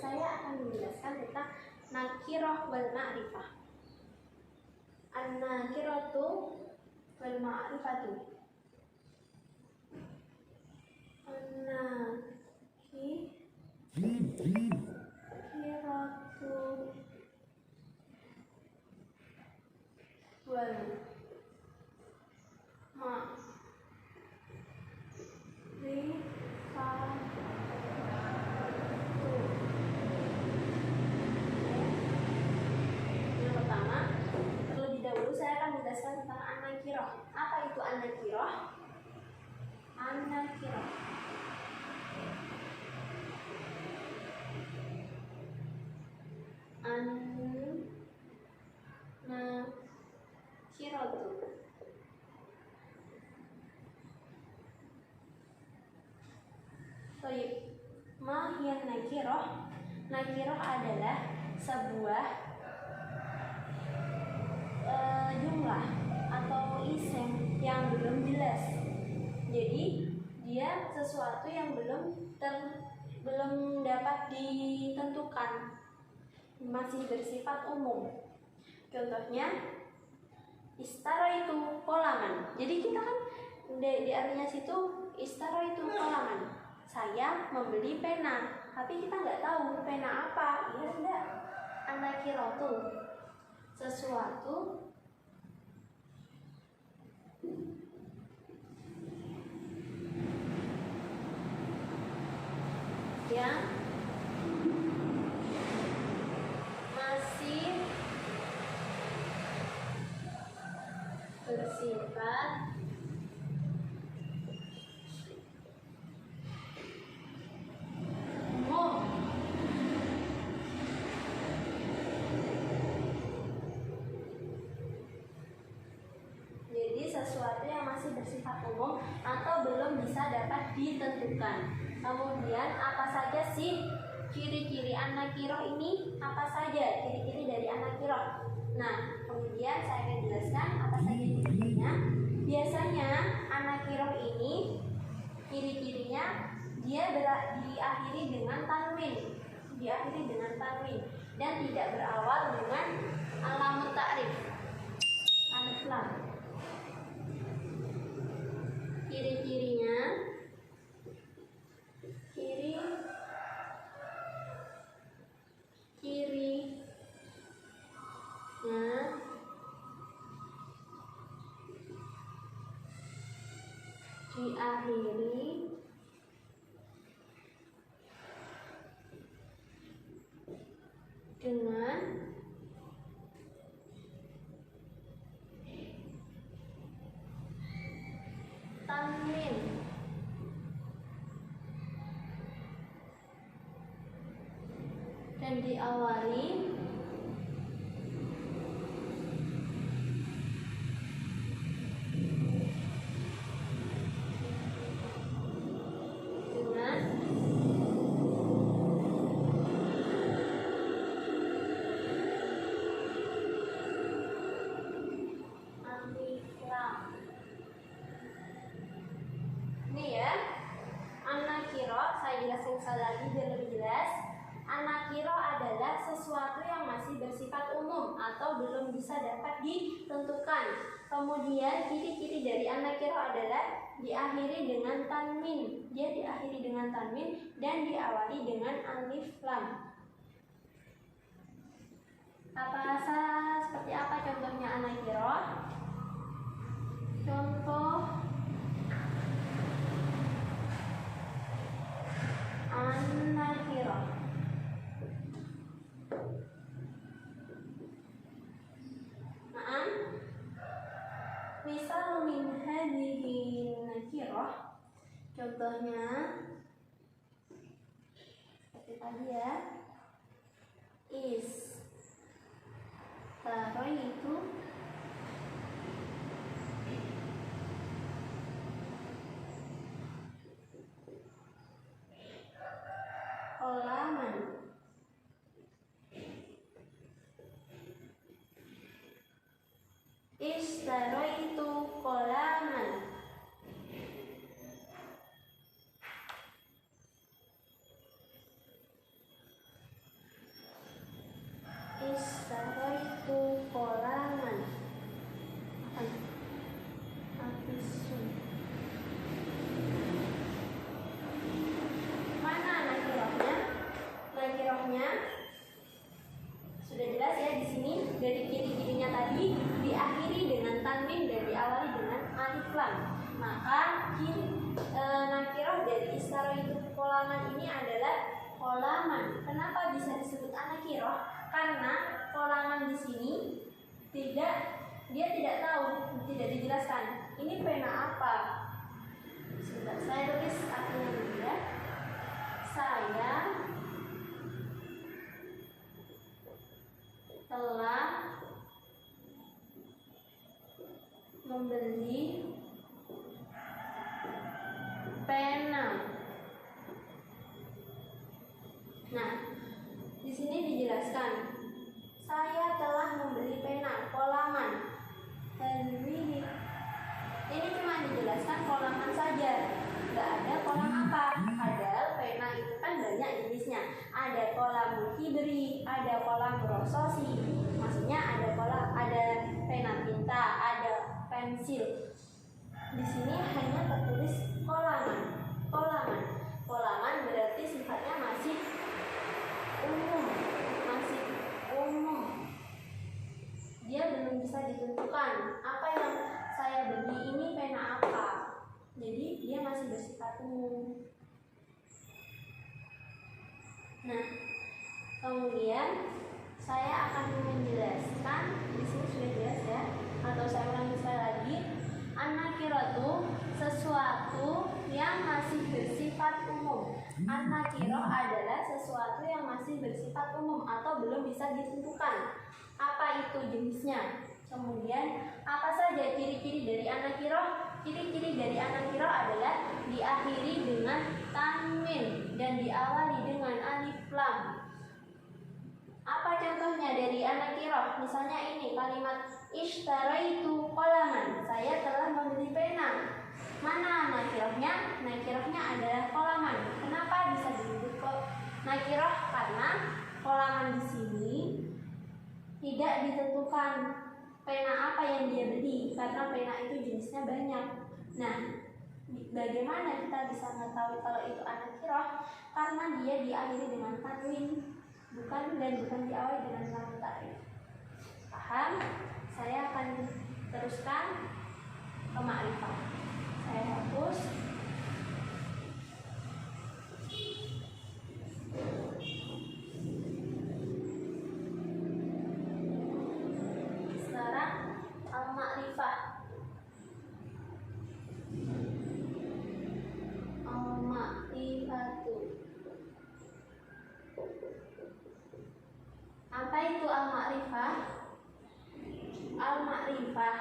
saya akan menjelaskan tentang nakirah wal ma'rifah. An-nakiratu wal ma'rifatu. An-nakiratu wal tentang an-nakirah. Apa itu an-nakirah? An-nakirah an-nakiratu Baik, ma hiya nakirah? Nakirah adalah sebuah jumlah atau isim yang belum jelas. Jadi dia sesuatu yang belum dapat ditentukan, masih bersifat umum. Contohnya istara itu kolaman. Jadi kita kan di artinya situ istara itu kolaman. Saya membeli pena, tapi kita nggak tahu pena apa. Iya tidak? An-nakiratu sesuatu yang masih bersifat umum. Jadi sesuatu yang masih bersifat umum atau belum bisa dapat ditentukan. Kemudian apa saja sih ciri-ciri an-nakirah ini? Apa saja ciri-ciri dari an-nakirah? Nah, kemudian saya akan jelaskan apa saja ciri-cirinya. Biasanya an-nakirah ini ciri-cirinya dia diakhiri dengan tanwin, dan tidak berawal dengan alamat ta'rif, alif lam. Ciri-cirinya diakhiri dengan tanwin dan diawali sekali lagi biar lebih jelas. An-nakirah adalah sesuatu yang masih bersifat umum atau belum bisa dapat ditentukan. Kemudian ciri-ciri dari an-nakirah adalah diakhiri dengan tanwin. Dia diakhiri dengan tanwin dan diawali dengan alif lam. Seperti apa contohnya an-nakirah? Contoh an-nakirah. Naam. Misal min hadhihi nakirah. Contohnya seperti tadi ya. Itu kolaman. Ishtaraitu kolaman. kolaman. Kenapa bisa disebut anakiroh? Karena kolaman di sini dia tidak tahu, tidak dijelaskan. Ini pena apa? Sebentar, saya tulis artinya dulu ya. Saya telah membeli pena. Nah, di sini dijelaskan, saya telah membeli pena kolaman. Dan ini cuma dijelaskan kolaman saja, nggak ada kolam apa. Padahal pena itu kan banyak jenisnya. Ada kolam kibri, ada kolam rososi. Maksudnya ada pena tinta, ada pensil. Di sini hanya tertulis kolaman. Kolaman berarti sifatnya masih umum. Dia belum bisa ditentukan apa yang saya beli ini pena apa. Jadi dia masih bersifat umum. Nah, kemudian saya akan menjelaskan, di sini sudah jelas ya, atau saya ulangi sekali lagi. An-nakiratu sesuatu yang masih bersifat umum. An-nakiroh adalah sesuatu yang masih bersifat umum atau belum bisa ditentukan apa itu jenisnya. Kemudian apa saja ciri-ciri dari an-nakiroh? Ciri-ciri dari an-nakiroh adalah diakhiri dengan tanwin dan diawali dengan alif lam. Apa contohnya dari an-nakiroh? Misalnya ini kalimat ishtaraitu qalaman, saya telah membeli pena. Mana nakirohnya? Nakirohnya adalah kolaman. Kenapa bisa disebut nakiroh? Karena kolaman di sini tidak ditentukan pena apa yang dia beli, karena pena itu jenisnya banyak. Nah, bagaimana kita bisa mengetahui kalau itu an-nakiroh? Karena dia diakhiri dengan tanwin, bukan diawali dengan lam ta'rif. Paham? Saya akan teruskan ke ma'rifah. Saya hapus. Sekarang al-ma'rifah. Al-ma'rifatu. Apa itu al-ma'rifah? Al-ma'rifah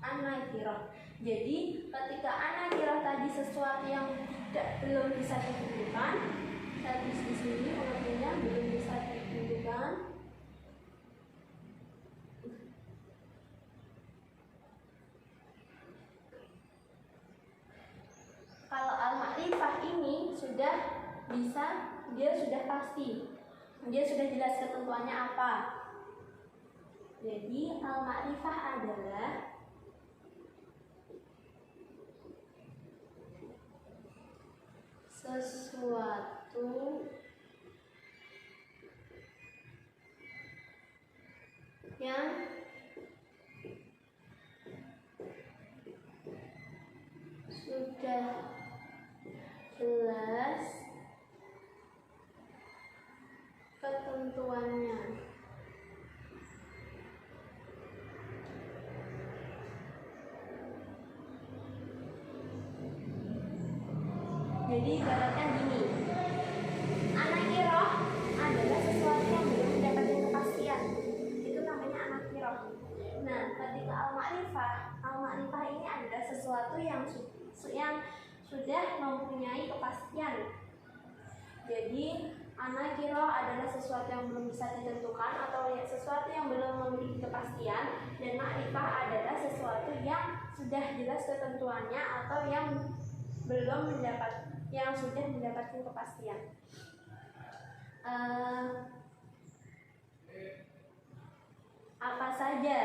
an-nakiroh. Jadi ketika an-nakiroh tadi sesuatu yang belum bisa ditentukan, saya tulis di sini pengertiannya belum bisa ditentukan. Kalau al-ma'rifah ini sudah bisa, dia sudah pasti, dia sudah jelas ketentuannya apa. Jadi al-ma'rifah adalah sesuatu yang sudah jelas ketentuannya. Jadi ibaratnya gini, an-nakiroh adalah sesuatu yang belum mendapatkan kepastian, itu namanya an-nakiroh. Nah, ketika al-ma'rifah ini adalah sesuatu yang sudah mempunyai kepastian. Jadi an-nakiroh adalah sesuatu yang belum bisa ditentukan atau sesuatu yang belum memiliki kepastian, dan ma'rifah adalah sesuatu yang sudah jelas ketentuannya atau yang sudah mendapatkan kepastian. Apa saja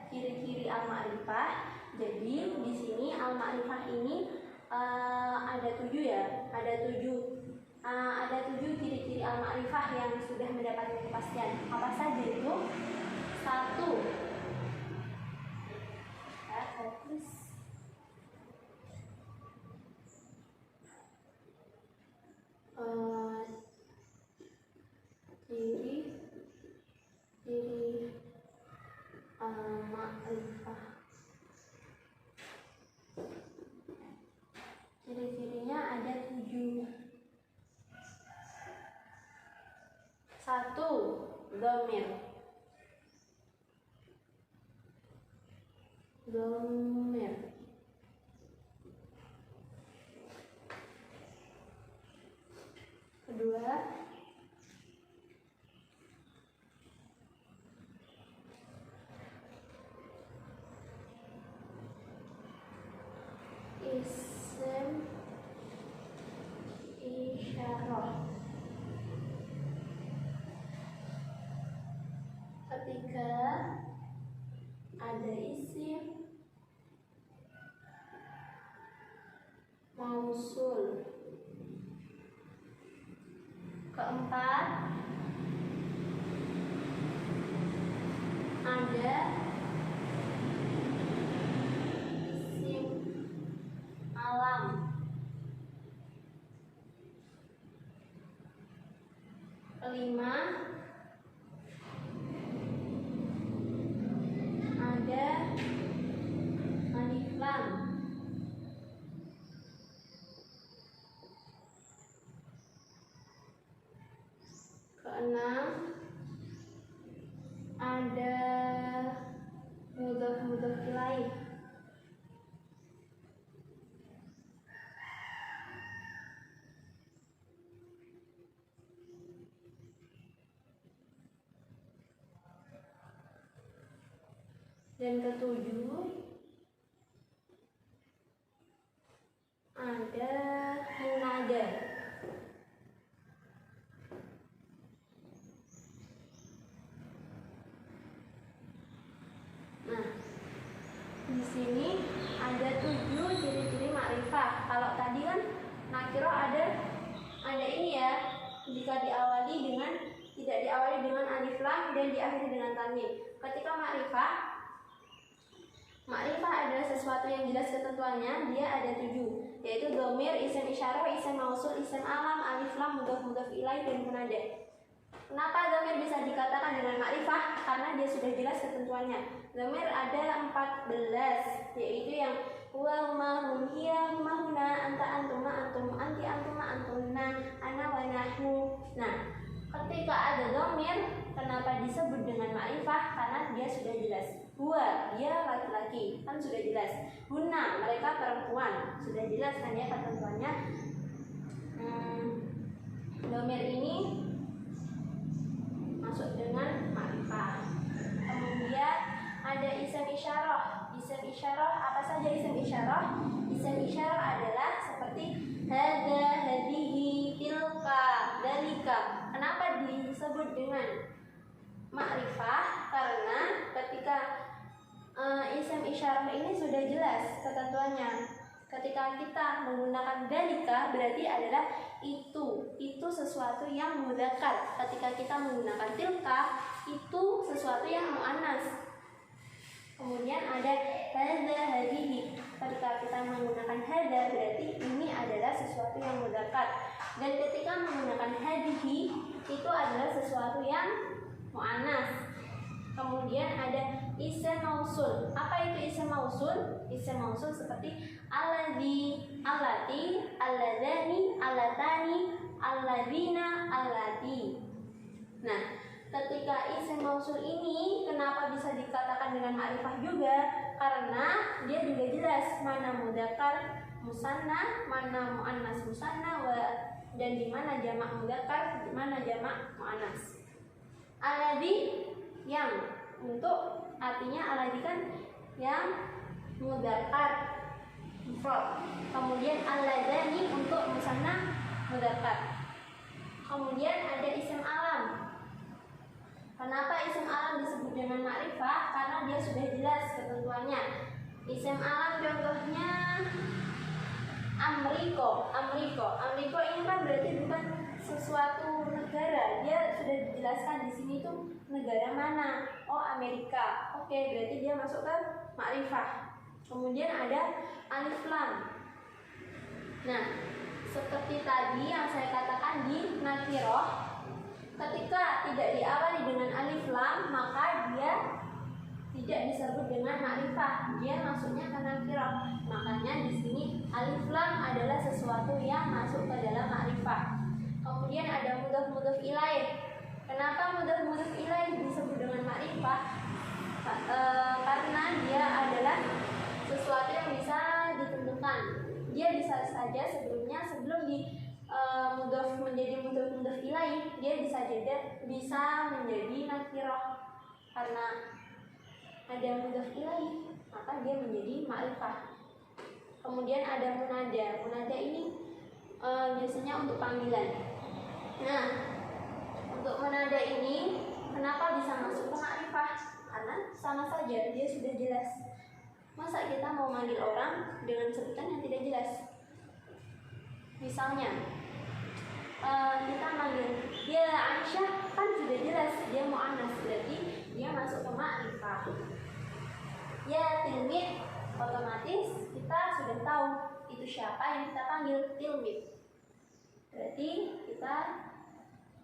ciri-ciri al-ma'rifah? Jadi di sini al-ma'rifah ini ada 7 ya, ada 7 ciri-ciri al-ma'rifah yang sudah mendapatkan kepastian. Apa saja itu? 1. dhamir. Kedua, ism isyarah. Ketiga, ada isim mausul. Keempat, ada isim alam. Kelima, ada alif lam. Keenam, ada mudhof ilaih. Dan ketujuh, ada munada. Nah, di sini ada 7 ciri-ciri makrifah. Kalau tadi kan nakiro ada ini ya, jika tidak diawali dengan alif lam dan diakhiri dengan tanwin. Ketika makrifah adalah sesuatu yang jelas ketentuannya, dia ada 7, yaitu dhamir, isim isyarah, isim mausul, isim alam, alif lam, mudhof ilaih, dan munada. Kenapa dhamir bisa dikatakan dengan makrifah? Karena dia sudah jelas ketentuannya. Dhamir ada 14, yaitu yang huwa, huma, hum, hiya, huma, huna, anta, antuma, antum, anti, antuma, antunna, ana, wa, nahnu. Nah, ketika ada dhamir, kenapa disebut dengan makrifah? Karena dia sudah jelas. Huwa, dia laki-laki, kan sudah jelas. Huna, mereka perempuan, sudah jelas kan ya ketentuannya. Dhamir ini masuk dengan makrifah. Kemudian ada isim isyarah. Isim isyarah, apa saja isim isyarah? Isim isyarah adalah seperti hadza, hadhihi, tilka, dalika. Kenapa disebut dengan makrifah? Karena ketika isim isyarah ini sudah jelas ketentuannya. Ketika kita menggunakan dalika, berarti adalah itu sesuatu yang mudzakkar. Ketika kita menggunakan tilka, itu sesuatu yang muannas. Kemudian ada hadza, hadhihi. Ketika kita menggunakan hadza, berarti ini adalah sesuatu yang mudzakkar. Dan ketika menggunakan hadhihi, itu adalah sesuatu yang muannas. Kemudian ada isim mausul. Apa itu isim mausul? Isim mausul seperti alladzi, allati, alladzani, allatani, alladzina, allati. Nah, ketika isim mausul ini kenapa bisa dikatakan dengan ma'rifah juga? Karena dia juga jelas mana mudzakkar musanna, mana muannas musanna, dan di mana jamak mudzakkar, di mana jamak muannas. Alladzi yang untuk artinya alladzi kan yang mudzakkar mufrad. Kemudian alladzani untuk musanna mudzakkar. Kemudian ada isim alam. Kenapa isim alam disebut dengan makrifah? Karena dia sudah jelas ketentuannya. Isim alam contohnya Amriko. Amriko ini kan berarti bukan sesuatu negara. Dia sudah dijelaskan di sini tuh negara mana. Oh, Amerika. Oke, berarti dia masuk ke makrifah. Kemudian ada alif lam. Nah, seperti tadi yang saya katakan di nakiroh, ketika tidak diawali dengan alif lam, maka dia tidak disebut dengan makrifah. Dia masuknya ke nakiroh. Makanya di sini alif lam adalah sesuatu yang masuk ke dalam makrifah. Kemudian ada mudhof ilaih. Kenapa mudhof ilaih disebut dengan ma'rifah? Karena dia adalah sesuatu yang bisa ditentukan. Dia bisa saja sebelum di mudhof menjadi mudhof ilaih, dia bisa menjadi nakirah. Karena ada mudhof ilaih, maka dia menjadi ma'rifah. Kemudian ada munada. Munada ini biasanya untuk panggilan. Nah, untuk munada ini kenapa bisa masuk ke ma'rifah? Karena sama saja, dia sudah jelas. Masa kita mau manggil orang dengan sebutan yang tidak jelas? Misalnya kita manggil dia Aisyah, kan sudah jelas dia mu'annas, berarti dia masuk ke ma'rifah. Ya tilmid, otomatis kita sudah tahu itu siapa yang kita panggil, tilmid. Berarti kita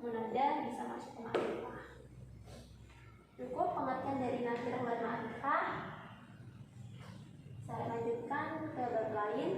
munada bisa masuk ke ma'rifah. Cukup pengertian dari nakirah dan ma'rifah. Saya lanjutkan ke bab lain.